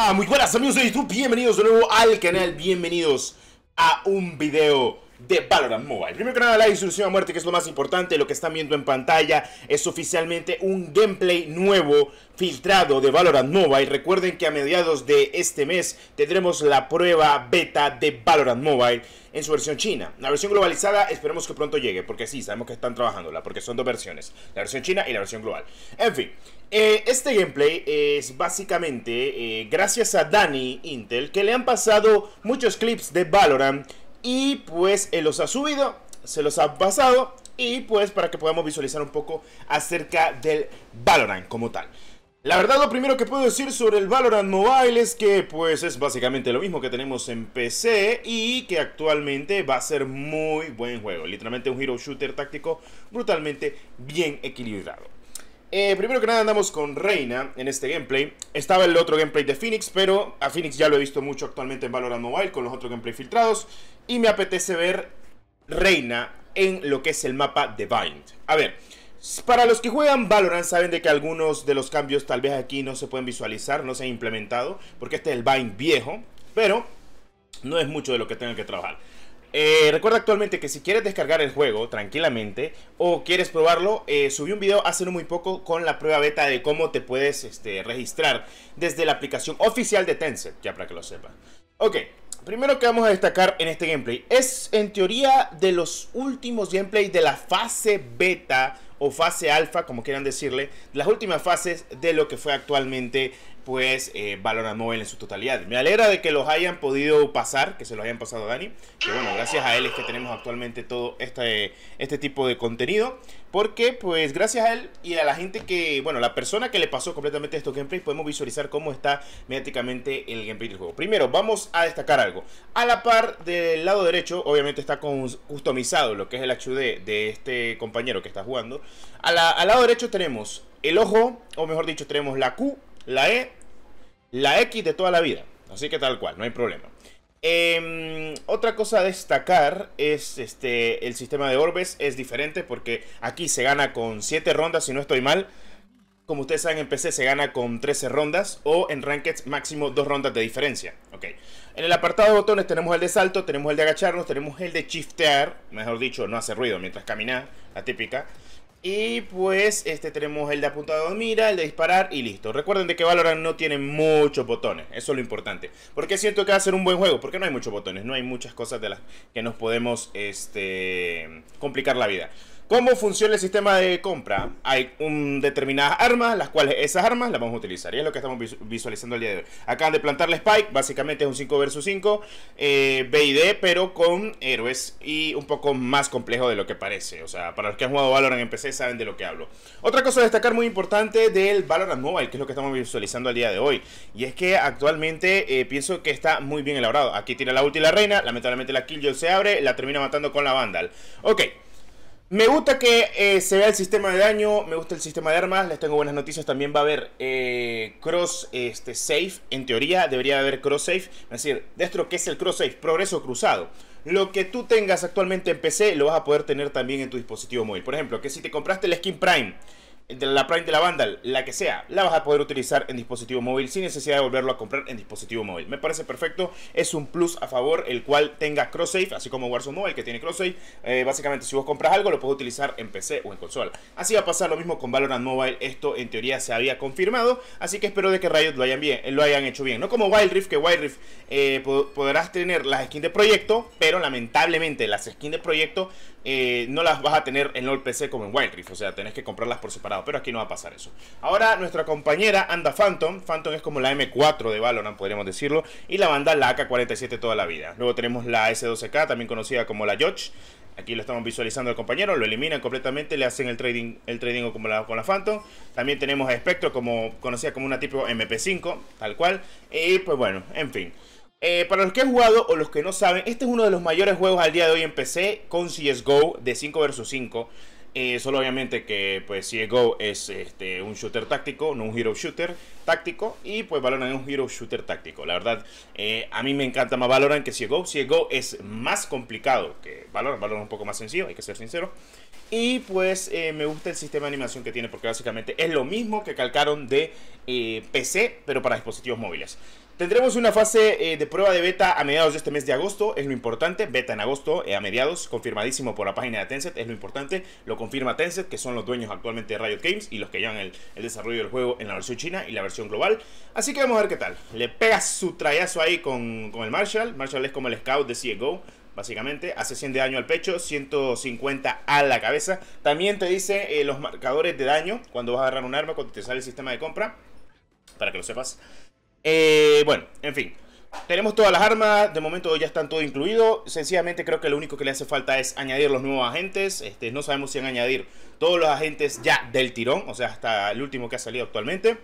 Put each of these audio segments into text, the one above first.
Hola, muy buenas amigos de YouTube, bienvenidos de nuevo al canal, bienvenidos a un video de Valorant Mobile. Primero que nada, la instrucción a muerte, que es lo más importante. Lo que están viendo en pantalla es oficialmente un gameplay nuevo, filtrado de Valorant Mobile. Recuerden que a mediados de este mes tendremos la prueba beta de Valorant Mobile en su versión china. La versión globalizada esperemos que pronto llegue, porque sí, sabemos que están trabajándola, porque son dos versiones, la versión china y la versión global. En fin, este gameplay es básicamente gracias a Dani Intel, que le han pasado muchos clips de Valorant y pues él los ha subido, se los ha pasado y pues para que podamos visualizar un poco acerca del Valorant como tal. La verdad, lo primero que puedo decir sobre el Valorant Mobile es que pues es básicamente lo mismo que tenemos en PC y que actualmente va a ser muy buen juego. Literalmente un hero shooter táctico brutalmente bien equilibrado. Primero que nada andamos con Reyna en este gameplay. Estaba el otro gameplay de Phoenix, pero a Phoenix ya lo he visto mucho actualmente en Valorant Mobile con los otros gameplay filtrados. Y me apetece ver Reyna en lo que es el mapa de Bind. A ver, para los que juegan Valorant saben de que algunos de los cambios tal vez aquí no se pueden visualizar, no se han implementado, porque este es el Bind viejo, pero no es mucho de lo que tengan que trabajar. Recuerda actualmente que si quieres descargar el juego tranquilamente o quieres probarlo, subí un video hace no muy poco con la prueba beta de cómo te puedes registrar desde la aplicación oficial de Tencent, ya para que lo sepas. Ok, primero que vamos a destacar en este gameplay es en teoría de los últimos gameplays de la fase beta o fase alfa, como quieran decirle, las últimas fases de lo que fue actualmente pues Valorant Mobile en su totalidad. Me alegra de que los hayan podido pasar, que se los hayan pasado a Dani, que bueno, gracias a él es que tenemos actualmente todo este tipo de contenido, porque pues gracias a él y a la gente que, bueno, la persona que le pasó completamente estos gameplays, podemos visualizar cómo está mediáticamente el gameplay del juego. Primero, vamos a destacar algo. A la par del lado derecho, obviamente está customizado lo que es el HUD de este compañero que está jugando. Al lado derecho tenemos el ojo, o mejor dicho, tenemos la Q, la E, la X de toda la vida. Así que tal cual, no hay problema. Otra cosa a destacar es el sistema de orbes. Es diferente porque aquí se gana con 7 rondas, si no estoy mal. Como ustedes saben, en PC se gana con 13 rondas o en Ranked máximo 2 rondas de diferencia. Ok. En el apartado de botones tenemos el de salto, tenemos el de agacharnos, tenemos el de shiftear, mejor dicho, no hace ruido mientras camina, la típica. Y pues tenemos el de apuntado de mira, el de disparar y listo. Recuerden de que Valorant no tiene muchos botones, eso es lo importante. Porque siento que va a ser un buen juego, porque no hay muchos botones, no hay muchas cosas de las que nos podemos complicar la vida. ¿Cómo funciona el sistema de compra? Hay determinadas armas, las cuales esas armas las vamos a utilizar. Y es lo que estamos visualizando el día de hoy. Acaban de plantar la Spike, básicamente es un 5 vs 5 B y D, pero con héroes y un poco más complejo de lo que parece. O sea, para los que han jugado Valorant en PC saben de lo que hablo. Otra cosa a destacar muy importante del Valorant Mobile, que es lo que estamos visualizando el día de hoy. Y es que actualmente pienso que está muy bien elaborado. Aquí tira la ulti la Reina, lamentablemente la Killjoy se abre, la termina matando con la Vandal. Ok. Me gusta que se vea el sistema de daño, me gusta el sistema de armas, les tengo buenas noticias, también va a haber cross save, en teoría debería haber cross save, es decir, dentro que es el cross save, progreso cruzado. Lo que tú tengas actualmente en PC lo vas a poder tener también en tu dispositivo móvil. Por ejemplo, que si te compraste la skin Prime, de la Prime de la Vandal, la que sea, la vas a poder utilizar en dispositivo móvil sin necesidad de volverlo a comprar en dispositivo móvil. Me parece perfecto, es un plus a favor el cual tenga cross save, así como Warzone Mobile que tiene cross save. Básicamente si vos compras algo lo puedes utilizar en PC o en consola. Así va a pasar lo mismo con Valorant Mobile, esto en teoría se había confirmado, así que espero de que Riot lo hayan hecho bien. No como Wild Rift, que Wild Rift podrás tener las skins de proyecto, pero lamentablemente las skins de proyecto no las vas a tener en LOL PC como en Wild Rift, o sea, tenés que comprarlas por separado. Pero aquí no va a pasar eso. Ahora nuestra compañera anda Phantom. Phantom es como la M4 de Valorant, podríamos decirlo. Y la banda la AK-47 toda la vida. Luego tenemos la S12K, también conocida como la Yoch. Aquí lo estamos visualizando al compañero. Lo eliminan completamente, le hacen el trading como con la Phantom. También tenemos a Spectro, conocida como una tipo MP5, tal cual. Y pues bueno, en fin. Para los que han jugado o los que no saben, este es uno de los mayores juegos al día de hoy en PC con CSGO de 5 vs 5. Solo obviamente que pues CSGO es un shooter táctico, no un hero shooter táctico. Y pues Valorant es un hero shooter táctico. La verdad, a mí me encanta más Valorant que CSGO. CSGO es más complicado que Valorant. Valorant es un poco más sencillo, hay que ser sincero. Y pues me gusta el sistema de animación que tiene, porque básicamente es lo mismo que calcaron de PC, pero para dispositivos móviles. Tendremos una fase de prueba de beta a mediados de este mes de agosto, es lo importante. Beta en agosto, a mediados, confirmadísimo por la página de Tencent, es lo importante. Lo confirma Tencent, que son los dueños actualmente de Riot Games y los que llevan el desarrollo del juego en la versión china y la versión global. Así que vamos a ver qué tal. Le pega su trayazo ahí con el Marshall. Marshall es como el scout de CSGO. Básicamente, hace 100 de daño al pecho, 150 a la cabeza. También te dice los marcadores de daño cuando vas a agarrar un arma, cuando te sale el sistema de compra, para que lo sepas. Bueno, en fin, tenemos todas las armas, de momento ya están todo incluido. Sencillamente creo que lo único que le hace falta es añadir los nuevos agentes. No sabemos si van a añadir todos los agentes ya del tirón, o sea, hasta el último que ha salido actualmente.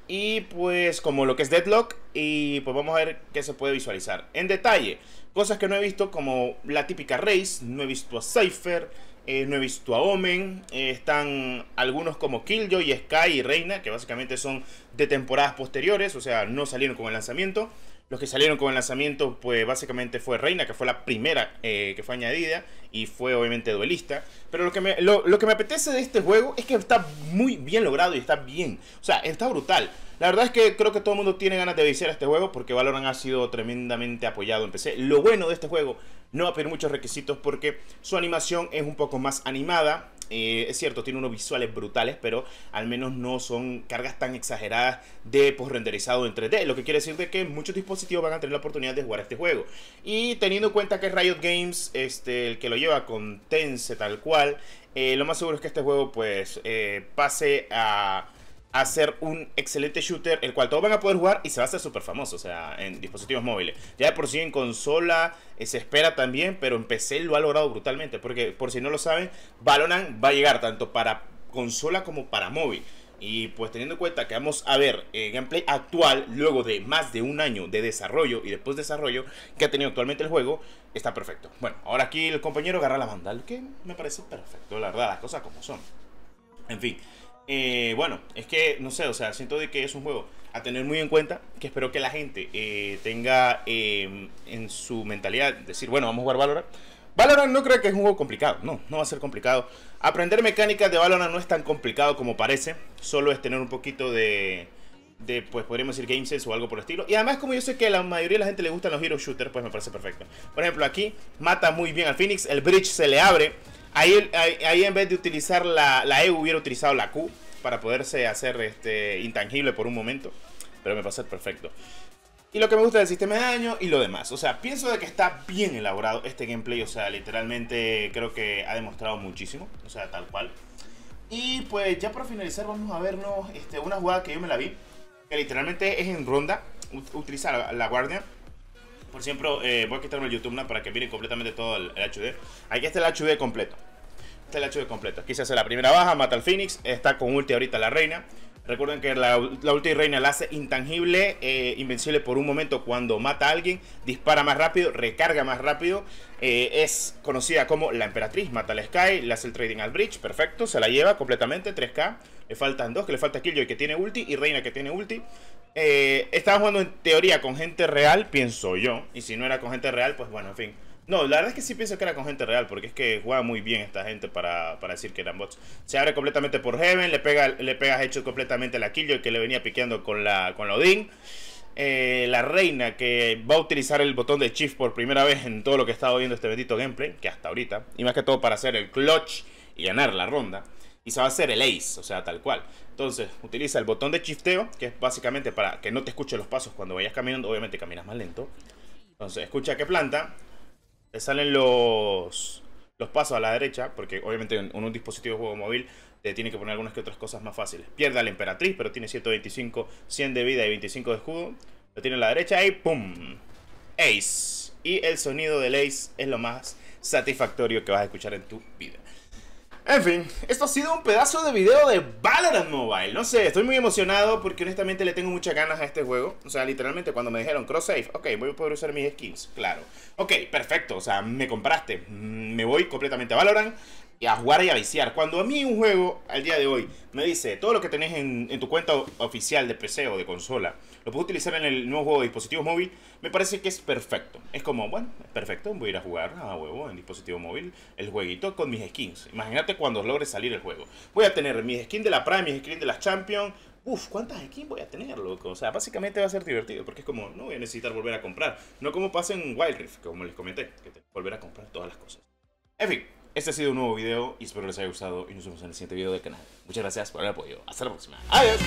Y pues como lo que es Deadlock. Y pues vamos a ver qué se puede visualizar en detalle. Cosas que no he visto, como la típica Raze. No he visto a Cypher, no he visto a Omen. Están algunos como Killjoy, Sky y Reina, que básicamente son de temporadas posteriores, o sea, no salieron con el lanzamiento. Los que salieron con el lanzamiento, pues básicamente fue Reina, que fue la primera que fue añadida, y fue obviamente duelista. Pero lo que me apetece de este juego es que está muy bien logrado y está bien, o sea, está brutal. La verdad es que creo que todo el mundo tiene ganas de viciar este juego porque Valorant ha sido tremendamente apoyado en PC. Lo bueno de este juego, no va a pedir muchos requisitos porque su animación es un poco más animada. Es cierto, tiene unos visuales brutales, pero al menos no son cargas tan exageradas de post-renderizado en 3D. Lo que quiere decir de que muchos dispositivos van a tener la oportunidad de jugar este juego. Y teniendo en cuenta que Riot Games, el que lo lleva con Tencent tal cual, lo más seguro es que este juego pues pase a ser un excelente shooter, el cual todos van a poder jugar y se va a hacer súper famoso, o sea, en dispositivos móviles. Ya de por sí en consola se espera también, pero en PC lo ha logrado brutalmente, porque por si no lo saben, Valorant va a llegar tanto para consola como para móvil. Y pues teniendo en cuenta que vamos a ver gameplay actual, luego de más de un año de desarrollo y después de desarrollo que ha tenido actualmente el juego, está perfecto. Bueno, ahora aquí el compañero agarra la banda, lo que me parece perfecto, la verdad, las cosas como son. En fin. Bueno, es que, no sé, o sea, siento de que es un juego a tener muy en cuenta, que espero que la gente tenga en su mentalidad decir, bueno, vamos a jugar Valorant. Valorant no creo que es un juego complicado, no va a ser complicado. Aprender mecánicas de Valorant no es tan complicado como parece, solo es tener un poquito pues podríamos decir game sense o algo por el estilo. Y además, como yo sé que a la mayoría de la gente le gustan los hero shooters, pues me parece perfecto. Por ejemplo, aquí mata muy bien al Phoenix, el bridge se le abre. Ahí en vez de utilizar la E hubiera utilizado la Q para poderse hacer intangible por un momento. Pero me parece perfecto. Y lo que me gusta del sistema de daño y lo demás. O sea, pienso de que está bien elaborado este gameplay. O sea, literalmente creo que ha demostrado muchísimo. O sea, tal cual. Y pues ya para finalizar vamos a vernos una jugada que yo me la vi. Que literalmente es en ronda. Utiliza la guardia. Por ejemplo, voy a quitarme el YouTube para que miren completamente todo el HD. Aquí está el HD completo. Este es el HD completo. Aquí se hace la primera baja, mata al Phoenix. Está con ulti ahorita la Reina. Recuerden que la ulti de Reina la hace intangible, invencible por un momento cuando mata a alguien. Dispara más rápido, recarga más rápido. Es conocida como la Emperatriz. Mata al Sky, le hace el trading al Bridge. Perfecto, se la lleva completamente, 3K. Le faltan dos, que le falta Killjoy que tiene ulti y Reina que tiene ulti. Estaban jugando en teoría con gente real, pienso yo. Y si no era con gente real, pues bueno, en fin. No, la verdad es que sí pienso que era con gente real, porque es que juega muy bien esta gente para decir que eran bots. Se abre completamente por Heaven, le pega hecho completamente a la Killjoy que le venía piqueando con la Odin. La Reina que va a utilizar el botón de Shift por primera vez en todo lo que he estado viendo este bendito gameplay, que hasta ahorita. Y más que todo para hacer el clutch y ganar la ronda. Y se va a hacer el ace, o sea, tal cual. Entonces, utiliza el botón de shifteo, que es básicamente para que no te escuche los pasos cuando vayas caminando. Obviamente caminas más lento. Entonces, escucha que planta. Te salen los pasos a la derecha, porque obviamente en un dispositivo de juego móvil te tiene que poner algunas que otras cosas más fáciles. Pierde a la Emperatriz, pero tiene 125, 100 de vida y 25 de escudo. Lo tiene a la derecha y ¡pum! Ace. Y el sonido del ace es lo más satisfactorio que vas a escuchar en tu vida. En fin, esto ha sido un pedazo de video de Valorant Mobile. No sé, estoy muy emocionado porque honestamente le tengo muchas ganas a este juego. O sea, literalmente cuando me dijeron cross save, ok, voy a poder usar mis skills, claro. Ok, perfecto, o sea, me compraste. Me voy completamente a Valorant y a jugar y a viciar. Cuando a mí un juego, al día de hoy, me dice todo lo que tenés en tu cuenta oficial de PC o de consola, lo puedo utilizar en el nuevo juego de dispositivo móvil, me parece que es perfecto. Es como, bueno, perfecto, voy a ir a jugar a huevo en dispositivo móvil el jueguito con mis skins. Imagínate cuando logre salir el juego. Voy a tener mis skins de la Prime, mis skins de las Champions, Uff, ¿cuántas skins voy a tener, loco? O sea, básicamente va a ser divertido, porque es como, no voy a necesitar volver a comprar. No como pasa en Wild Rift, como les comenté, que te volver a comprar todas las cosas. En fin, este ha sido un nuevo video y espero les haya gustado y nos vemos en el siguiente video del canal. Muchas gracias por el apoyo. Hasta la próxima. Adiós.